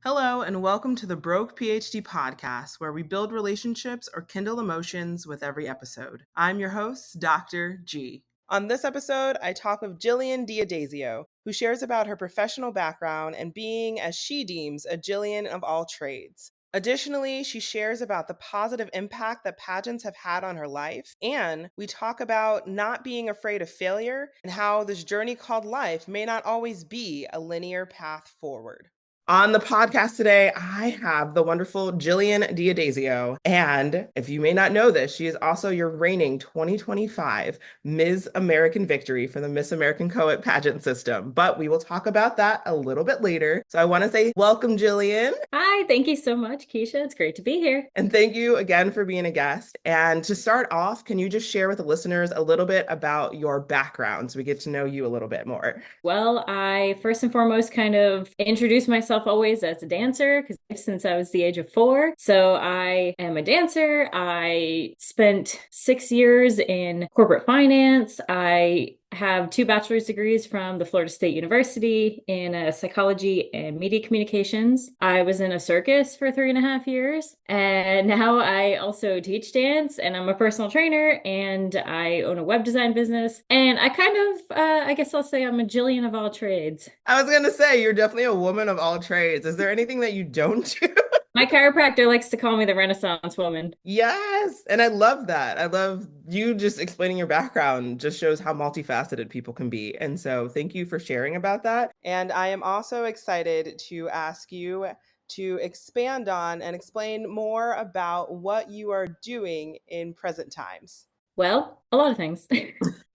Hello, and welcome to the Broke PhD podcast, where we build relationships or kindle emotions with every episode. I'm your host, Dr. G. On this episode, I talk with Gillian DiAddezio, who shares about her professional background and being, as she deems, a Gillian of all trades. Additionally, she shares about the positive impact that pageants have had on her life, and we talk about not being afraid of failure and how this journey called life may not always be a linear path forward. On the podcast today, I have the wonderful Gillian DiAddezio. And if you may not know this, she is also your reigning 2025 Miss American victory for the Miss American Coed Pageant system. But we will talk about that a little bit later. So I want to say welcome, Gillian. Hi, thank you so much, Keisha. It's great to be here. And thank you again for being a guest. And to start off, can you just share with the listeners a little bit about your background so we get to know you a little bit more? Well, I first and foremost kind of introduce myself always as a dancer because since I was the age of 4. So I am a dancer. I spent 6 years in corporate finance. I have 2 bachelor's degrees from the Florida State University in psychology and media communications. I was in a circus for 3.5 years, and now I also teach dance, and I'm a personal trainer, and I own a web design business. And I kind of, I guess I'll say I'm a Jillian of all trades. I was going to say, you're definitely a woman of all trades. Is there anything that you don't do? My chiropractor likes to call me the Renaissance woman. Yes. And I love that. I love you just explaining your background, just shows how multifaceted people can be. And so thank you for sharing about that. And I am also excited to ask you to expand on and explain more about what you are doing in present times. Well, a lot of things.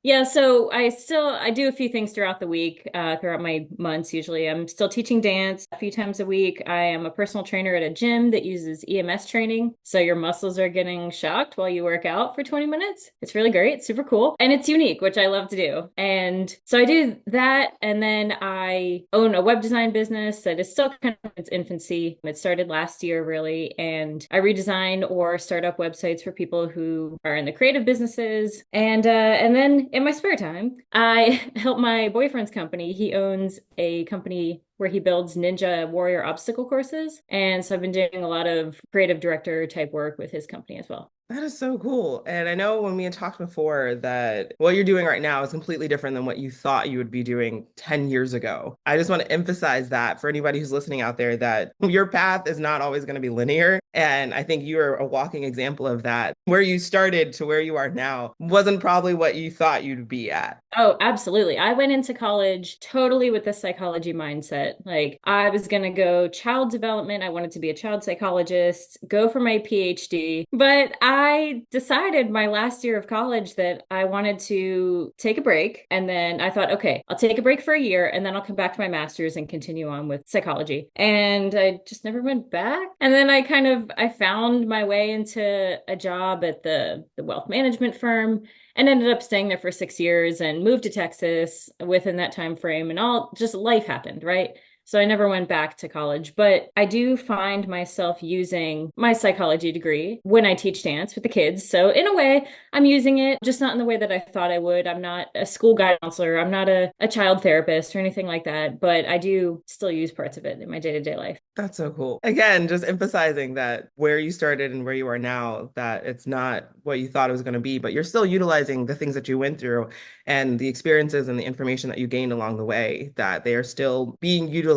Yeah, so I do a few things throughout the week, throughout my months usually. I'm still teaching dance a few times a week. I am a personal trainer at a gym that uses EMS training. So your muscles are getting shocked while you work out for 20 minutes. It's really great, super cool. And it's unique, which I love to do. And so I do that. And then I own a web design business that is still kind of in its infancy. It started last year, really. And I redesign or start up websites for people who are in the creative businesses. And then in my spare time, I help my boyfriend's company. He owns a company where he builds ninja warrior obstacle courses. And so I've been doing a lot of creative director type work with his company as well. That is so cool. And I know when we had talked before that what you're doing right now is completely different than what you thought you would be doing 10 years ago. I just want to emphasize that for anybody who's listening out there, that your path is not always going to be linear. And I think you're a walking example of that. Where you started to where you are now wasn't probably what you thought you'd be at. Oh, absolutely. I went into college totally with the psychology mindset. Like I was going to go child development. I wanted to be a child psychologist, go for my PhD. But I decided my last year of college that I wanted to take a break. And then I thought, okay, I'll take a break for a year and then I'll come back to my master's and continue on with psychology. And I just never went back. And then I found my way into a job at the wealth management firm and ended up staying there for 6 years and moved to Texas within that time frame, and all just life happened, right? So I never went back to college, but I do find myself using my psychology degree when I teach dance with the kids. So in a way, I'm using it, just not in the way that I thought I would. I'm not a school guidance counselor. I'm not a child therapist or anything like that, but I do still use parts of it in my day-to-day life. That's so cool. Again, just emphasizing that where you started and where you are now, that it's not what you thought it was going to be, but you're still utilizing the things that you went through and the experiences and the information that you gained along the way, that they are still being utilized.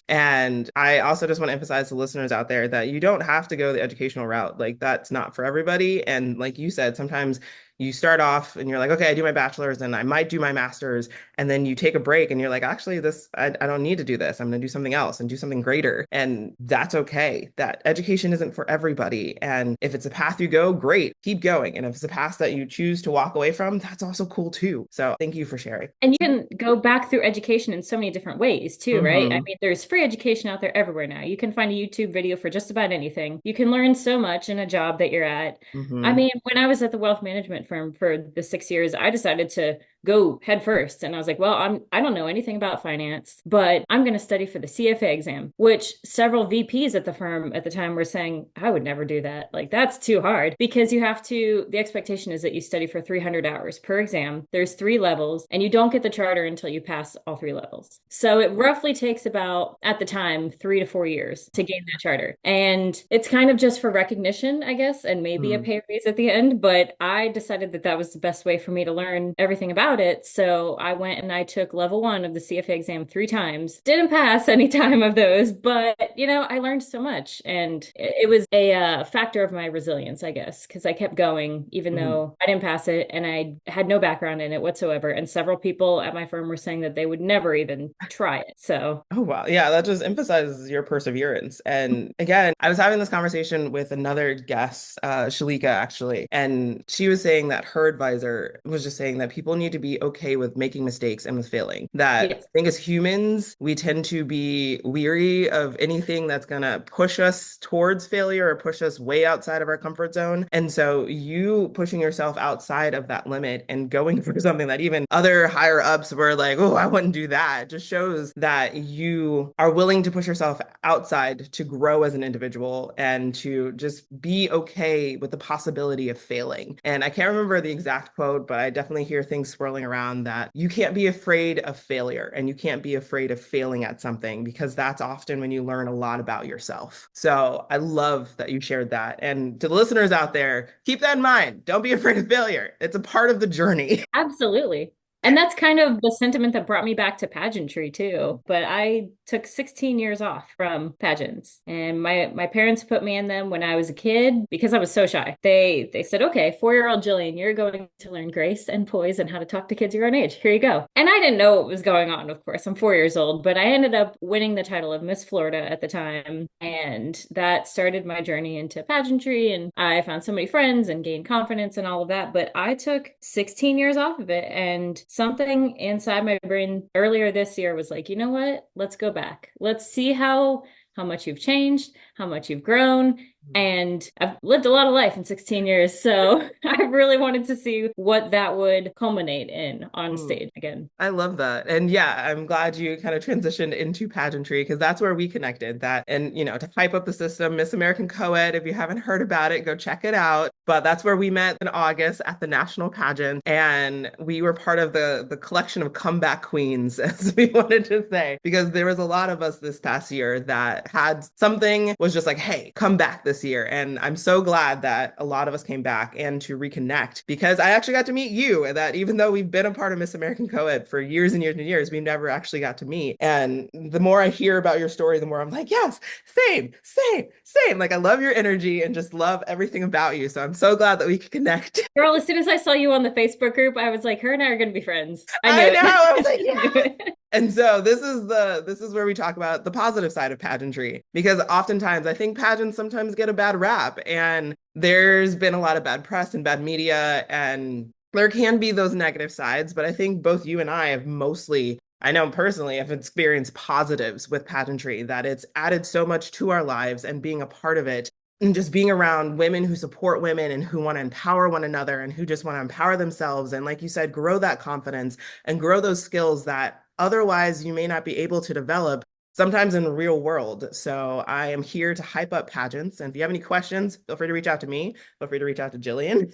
And I also just want to emphasize to listeners out there that you don't have to go the educational route. Like that's not for everybody. And like you said, sometimes you start off and you're like, okay, I do my bachelor's and I might do my master's. And then you take a break and you're like, actually, I don't need to do this. I'm going to do something else and do something greater. And that's okay. That education isn't for everybody. And if it's a path you go, great, keep going. And if it's a path that you choose to walk away from, that's also cool too. So thank you for sharing. And you can go back through education in so many different ways too, right? I mean, there's free education out there everywhere now. You can find a YouTube video for just about anything. You can learn so much in a job that you're at. I mean, when I was at the wealth management firm for the 6 years, I decided to go head first. And I was like, well, I don't know anything about finance, but I'm going to study for the CFA exam, which several VPs at the firm at the time were saying, I would never do that. Like, that's too hard because the expectation is that you study for 300 hours per exam. There's 3 levels, and you don't get the charter until you pass all 3 levels. So it roughly takes about, at the time, 3 to 4 years to gain that charter. And it's kind of just for recognition, I guess, and maybe a Mm. pay raise at the end. But I decided that that was the best way for me to learn everything about it. So I went and I took level 1 of the CFA exam 3 times. Didn't pass any time of those, but I learned so much. And it was a factor of my resilience, I guess, because I kept going even Mhm. though I didn't pass it and I had no background in it whatsoever. And several people at my firm were saying that they would never even try it. So, Oh, wow. Yeah, that just emphasizes your perseverance. And again, I was having this conversation with another guest, Shalika, actually, and she was saying that her advisor was just saying that people need to be okay with making mistakes and with failing. That I yes. think as humans, we tend to be weary of anything that's going to push us towards failure or push us way outside of our comfort zone. And so you pushing yourself outside of that limit and going for something that even other higher ups were like, oh, I wouldn't do that, just shows that you are willing to push yourself outside to grow as an individual and to just be okay with the possibility of failing. And I can't remember the exact quote, but I definitely hear things swirling around that you can't be afraid of failure and you can't be afraid of failing at something because that's often when you learn a lot about yourself. So I love that you shared that. And to the listeners out there, keep that in mind. Don't be afraid of failure. It's a part of the journey. Absolutely. And that's kind of the sentiment that brought me back to pageantry too. But I took 16 years off from pageants. And my parents put me in them when I was a kid because I was so shy. They said, "Okay, 4-year-old Jillian, you're going to learn grace and poise and how to talk to kids your own age. Here you go." And I didn't know what was going on, of course. I'm 4 years old, but I ended up winning the title of Miss Florida at the time, and that started my journey into pageantry, and I found so many friends and gained confidence and all of that. But I took 16 years off of it, and something inside my brain earlier this year was like, you know what? Let's go back. Let's see how much you've changed, how much you've grown. And I've lived a lot of life in 16 years. So I really wanted to see what that would culminate in on Mm. stage again. I love that. And yeah, I'm glad you kind of transitioned into pageantry because that's where we connected that. And, to hype up the system, Miss American Coed, if you haven't heard about it, go check it out. But that's where we met in August at the national pageant. And we were part of the collection of comeback queens, as we wanted to say, because there was a lot of us this past year that had something was just like, hey, come back this year. And I'm so glad that a lot of us came back and to reconnect because I actually got to meet you. And that even though we've been a part of Miss American Coed for years and years and years, we never actually got to meet. And the more I hear about your story, the more I'm like, yes, same, same, same. Like I love your energy and just love everything about you. So I'm so glad that we could connect. Girl, as soon as I saw you on the Facebook group, I was like, her and I are going to be friends. I knew I know. I was like, it. I yeah. knew it. And so this is where we talk about the positive side of pageantry because oftentimes I think pageants sometimes get a bad rap and there's been a lot of bad press and bad media and there can be those negative sides, but I think both you and I have mostly I know personally I've experienced positives with pageantry that it's added so much to our lives and being a part of it and just being around women who support women and who want to empower one another and who just want to empower themselves and like you said grow that confidence and grow those skills that otherwise you may not be able to develop sometimes in the real world. So I am here to hype up pageants. And if you have any questions, feel free to reach out to me. Feel free to reach out to Jillian.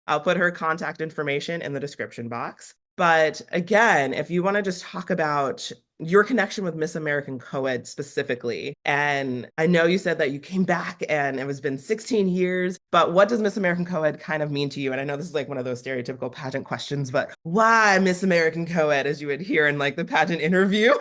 I'll put her contact information in the description box. But again, if you want to just talk about your connection with Miss American Coed specifically, and I know you said that you came back and it was been 16 years, but what does Miss American Coed kind of mean to you? And I know this is like one of those stereotypical pageant questions, but why Miss American Coed, as you would hear in like the pageant interview?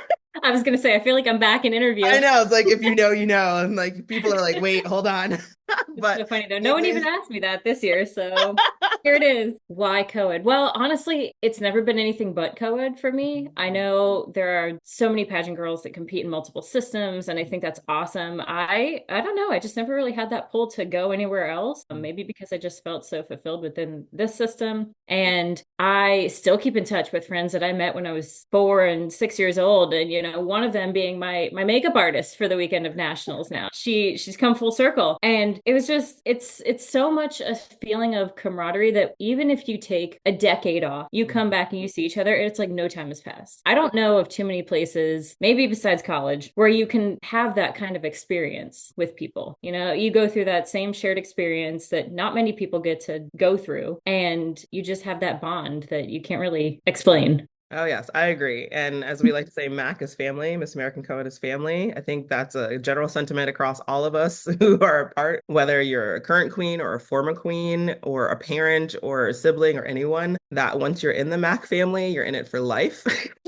I was going to say, I feel like I'm back in I interview. know it's like if you know, you know, and like people are like, wait, hold on. It's But so funny though. No it one even is asked me that this year, so here it is. Why co-ed? Well, honestly, it's never been anything but co-ed for me. I know there are so many pageant girls that compete in multiple systems, and I think that's awesome. I don't know. I just never really had that pull to go anywhere else. Maybe because I just felt so fulfilled within this system. And I still keep in touch with friends that I met when I was 4 and 6 years old. And one of them being my makeup artist for the weekend of nationals now. She's come full circle. And And it was just, it's so much a feeling of camaraderie that even if you take a decade off, you come back and you see each other, it's like no time has passed. I don't know of too many places, maybe besides college, where you can have that kind of experience with people. You know, you go through that same shared experience that not many people get to go through, and you just have that bond that you can't really explain. Oh, yes, I agree. And as we like to say, Mac is family, Miss American Coed is family. I think that's a general sentiment across all of us who are a part, whether you're a current queen or a former queen or a parent or a sibling or anyone, that once you're in the Mac family, you're in it for life.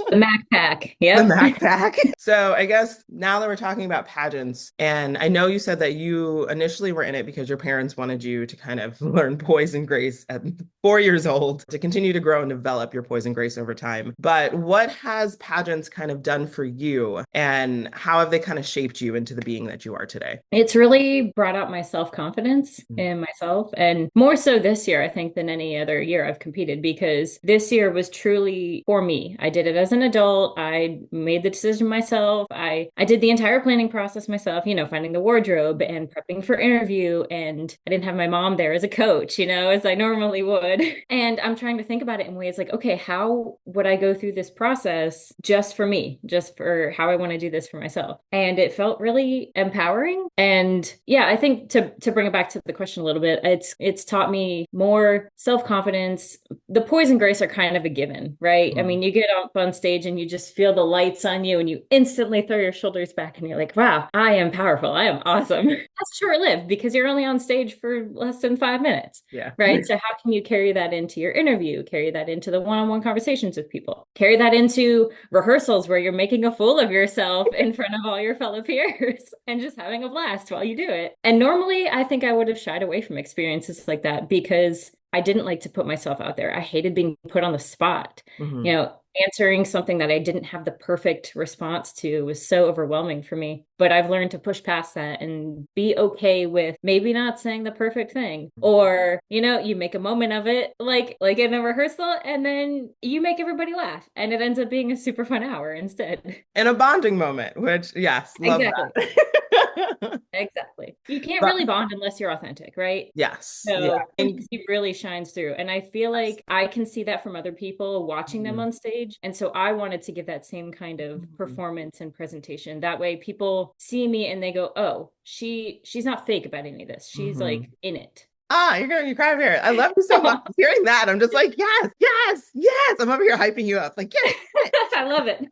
The Mac Pack. The Yep. Mac Pack. So I guess now that we're talking about pageants, and I know you said that you initially were in it because your parents wanted you to kind of learn poise and grace at 4 years old to continue to grow and develop your poise and grace over time. But what has pageants kind of done for you, and how have they kind of shaped you into the being that you are today? It's really brought out my self-confidence Mhm. in myself, and more so this year, I think, than any other year I've competed, because this year was truly for me. I did it as an adult. I made the decision myself. I did the entire planning process myself, you know, finding the wardrobe and prepping for interview. And I didn't have my mom there as a coach, you know, as I normally would. And I'm trying to think about it in ways like, okay, how would I go through this process just for me, just for how I want to do this for myself? And it felt really empowering. And yeah, I think to bring it back to the question a little bit, it's taught me more self-confidence. The poise and grace are kind of a given, right? I Mhm. mean, you get up on stage and you just feel the lights on you and you instantly throw your shoulders back and you're like, wow, I am powerful. I am awesome. That's short-lived because you're only on stage for less than 5 minutes, Yeah. right? So how can you carry that into your interview, carry that into the one-on-one conversations with people, carry that into rehearsals where you're making a fool of yourself in front of all your fellow peers and just having a blast while you do it. And normally I think I would have shied away from experiences like that because I didn't like to put myself out there. I hated being put on the spot. You Mhm. know, answering something that I didn't have the perfect response to was so overwhelming for me. But I've learned to push past that and be okay with maybe not saying the perfect thing. Or, you know, you make a moment of it, like in a rehearsal, and then you make everybody laugh. And it ends up being a super fun hour instead. And a bonding moment, which, yes, love Exactly. that. Exactly. You can't But really bond unless you're authentic, right? yes, yeah. So authenticity really shines through. And I feel like I can see that from other people watching them Mhm. on stage. And so I wanted to give that same kind of Mhm. performance and presentation. That way people see me and they go, oh, she's not fake about any of this. She's like Mhm. in it. Ah, you're gonna be crying here. I love you so much. Hearing that, I'm just like, yes, yes, yes. I'm over here hyping you up. Like, get it, get it. I love it.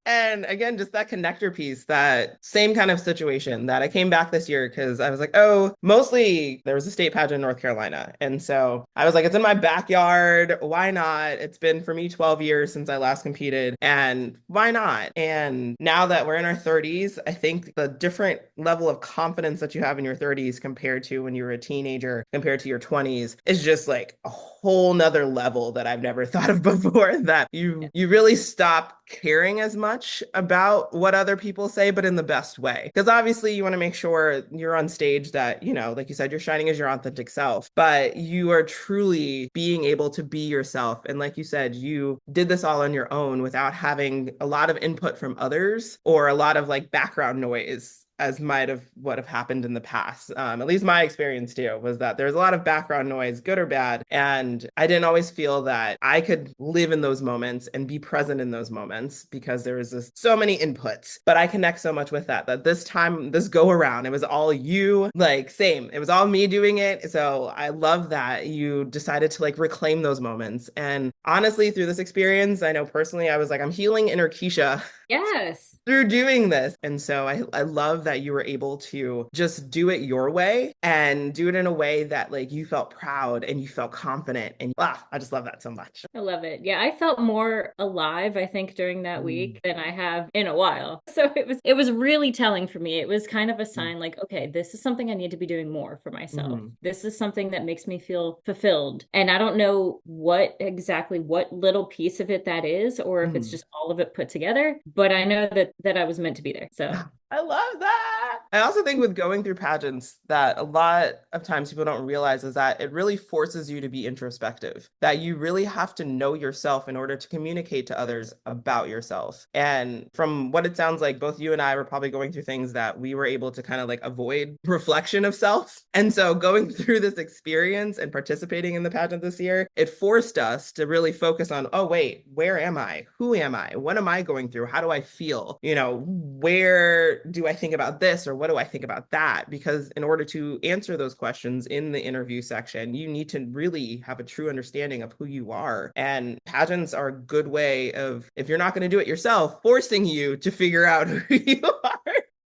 And again, just that connector piece, that same kind of situation that I came back this year because I was like, oh, mostly there was a state pageant in North Carolina. And so I was like, it's in my backyard. Why not? It's been for me 12 years since I last competed. And why not? And now that we're in our 30s, I think the different level of confidence that you have in your 30s compared to when you were a teenager, compared to your 20s, is just like a whole nother level that I've never thought of before, that you really stop caring as much about what other people say, but in the best way. Because obviously you want to make sure you're on stage that, you know, like you said, you're shining as your authentic self, but you are truly being able to be yourself. And like you said, you did this all on your own without having a lot of input from others or a lot of like background noise, as might have what have happened in the past. At least my experience too was that there's a lot of background noise, good or bad, and I didn't always feel that I could live in those moments and be present in those moments because there was just so many inputs. But I connect so much with that this time, this go around, it was all you, like same. It was all me doing it. So I love that you decided to like reclaim those moments. And honestly, through this experience, I know personally, I was like, I'm healing inner Keisha Yes. through doing this. And so I love that you were able to just do it your way and do it in a way that like you felt proud and you felt confident. And I just love that so much. I love it. Yeah, I felt more alive, I think, during that Mm, week than I have in a while. So it was really telling for me. It was kind of a mm, sign like, okay, this is something I need to be doing more for myself. mhm, This is something that makes me feel fulfilled. And I don't know what little piece of it that is, or if it's mhm. just all of it put together, but I know that I was meant to be there. So I love that. I also think with going through pageants that a lot of times people don't realize is that it really forces you to be introspective, that you really have to know yourself in order to communicate to others about yourself. And from what it sounds like, both you and I were probably going through things that we were able to kind of like avoid reflection of self. And so going through this experience and participating in the pageant this year, it forced us to really focus on, oh, wait, where am I? Who am I? What am I going through? How do I feel? Where do I think about this or what do I think about that? Because in order to answer those questions in the interview section, you need to really have a true understanding of who you are. And pageants are a good way of, if you're not going to do it yourself, forcing you to figure out who you are.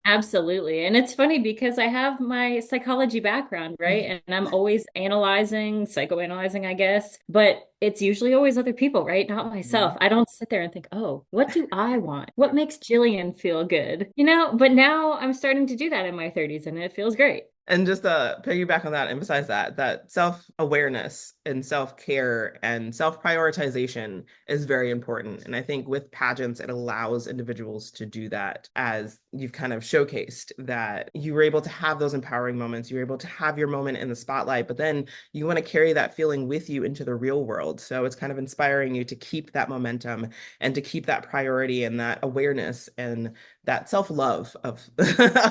Absolutely. And it's funny because I have my psychology background, right? And I'm always analyzing, psychoanalyzing, I guess, but it's usually always other people, right? Not myself. I don't sit there and think, oh, what do I want? What makes Gillian feel good? But now I'm starting to do that in my 30s and it feels great. And just to piggyback on that, emphasize that self-awareness and self-care and self-prioritization is very important. And I think with pageants, it allows individuals to do that, as you've kind of showcased that you were able to have those empowering moments. You were able to have your moment in the spotlight, but then you want to carry that feeling with you into the real world. So it's kind of inspiring you to keep that momentum and to keep that priority and that awareness and that self-love of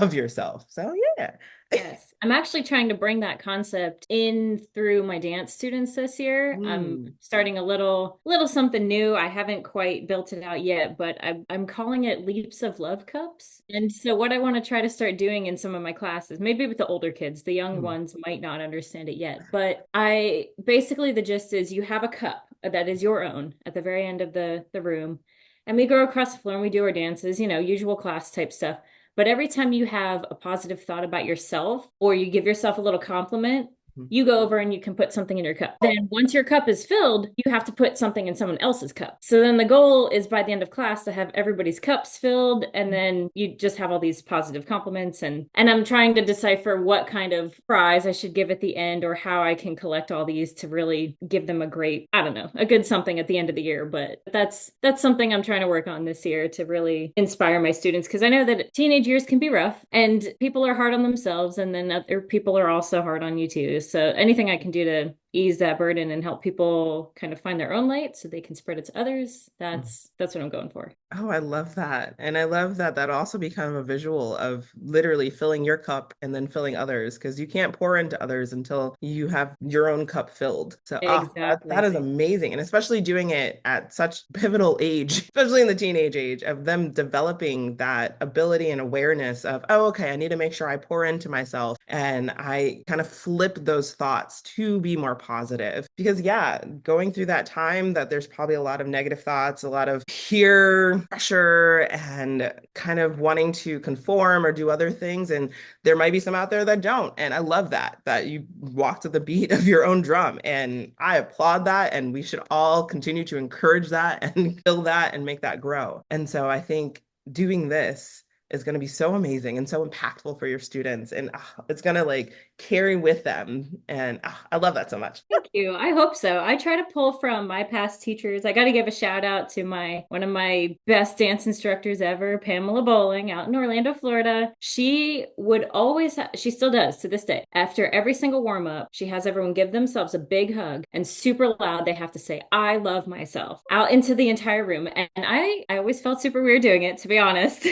of yourself. So yeah. Yes, I'm actually trying to bring that concept in through my dance students this year. I'm Mm. starting a little something new. I haven't quite built it out yet, but I'm calling it Leaps of Love Cups. And so what I want to try to start doing in some of my classes, maybe with the older kids, the young Mm. ones might not understand it yet, but I basically the gist is you have a cup that is your own at the very end of the room. And we go across the floor and we do our dances, usual class type stuff. But every time you have a positive thought about yourself or you give yourself a little compliment, Mm. you go over and you can put something in your cup. Then once your cup is filled, you have to put something in someone else's cup. So then the goal is by the end of class to have everybody's cups filled and then you just have all these positive compliments and I'm trying to decipher what kind of prize I should give at the end or how I can collect all these to really give them a great, I don't know, a good something at the end of the year, but that's something I'm trying to work on this year to really inspire my students because I know that teenage years can be rough and people are hard on themselves and then other people are also hard on you too. So anything I can do to ease that burden and help people kind of find their own light so they can spread it to others, that's what I'm going for. Oh, I love that. And I love that that also become a visual of literally filling your cup and then filling others because you can't pour into others until you have your own cup filled. So, that Exactly. is amazing. And especially doing it at such pivotal age, especially in the teenage age, of them developing that ability and awareness of, oh, okay, I need to make sure I pour into myself and I kind of flip those thoughts to be more positive. Because, yeah, going through that time that there's probably a lot of negative thoughts, a lot of peer pressure, and kind of wanting to conform or do other things. And there might be some out there that don't. And I love that you walk to the beat of your own drum. And I applaud that. And we should all continue to encourage that and build that and make that grow. And so I think doing this is going to be so amazing and so impactful for your students. And it's going to like carry with them. And I love that so much. Thank you. I hope so. I try to pull from my past teachers. I got to give a shout out to my one of my best dance instructors ever, Pamela Bowling, out in Orlando, Florida. She would always, she still does to this day. After every single warm up, she has everyone give themselves a big hug and super loud. They have to say, "I love myself" out into the entire room. And I always felt super weird doing it, to be honest.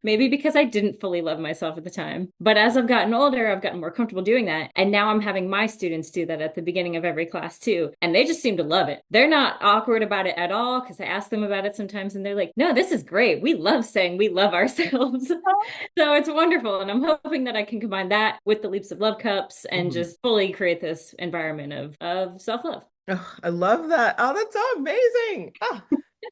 Maybe because I didn't fully love myself at the time. But as I've gotten older, I've gotten more comfortable doing that. And now I'm having my students do that at the beginning of every class too. And they just seem to love it. They're not awkward about it at all because I ask them about it sometimes and they're like, no, this is great. We love saying we love ourselves. So it's wonderful. And I'm hoping that I can combine that with the Leaps of Love Cups and Mhm. just fully create this environment of self-love. Oh, I love that. Oh, that's so amazing.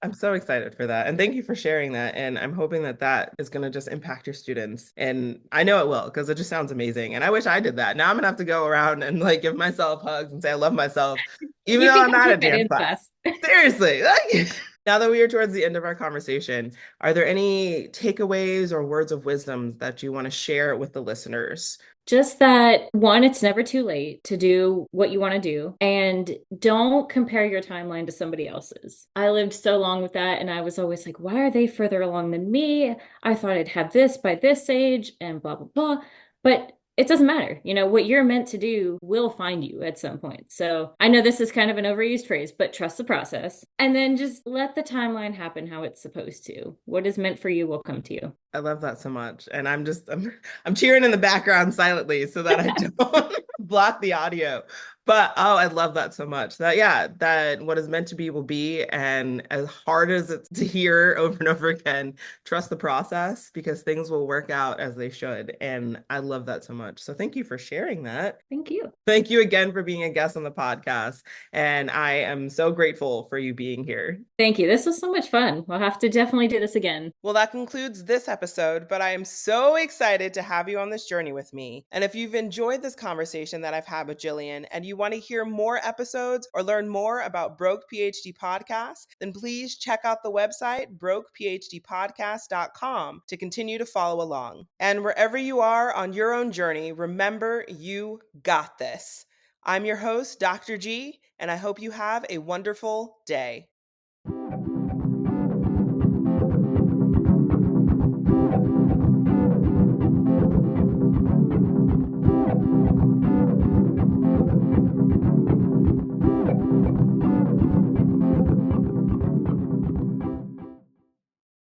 I'm so excited for that. And thank you for sharing that. And I'm hoping that that is going to just impact your students. And I know it will because it just sounds amazing. And I wish I did that. Now I'm going to have to go around and like give myself hugs and say I love myself, even You though can I'm come not to at my dance dance class. class. Seriously. Now that we are towards the end of our conversation, are there any takeaways or words of wisdom that you want to share with the listeners? Just that one, it's never too late to do what you want to do, and don't compare your timeline to somebody else's. I lived so long with that, and I was always like, why are they further along than me? I thought I'd have this by this age, and blah, blah, blah. But it doesn't matter. What you're meant to do will find you at some point. So I know this is kind of an overused phrase, but trust the process. And then just let the timeline happen how it's supposed to. What is meant for you will come to you. I love that so much. And I'm cheering in the background silently so that I don't block the audio. But oh, I love that so much. That what is meant to be will be. And as hard as it's to hear over and over again, trust the process because things will work out as they should. And I love that so much. So thank you for sharing that. Thank you. Thank you again for being a guest on the podcast. And I am so grateful for you being here. Thank you. This was so much fun. We'll have to definitely do this again. Well, that concludes this episode, but I am so excited to have you on this journey with me. And if you've enjoyed this conversation that I've had with Gillian and you want to hear more episodes or learn more about Broke PhD Podcasts, then please check out the website brokephdpodcast.shop to continue to follow along. And wherever you are on your own journey, remember you got this. I'm your host, Dr. G, and I hope you have a wonderful day.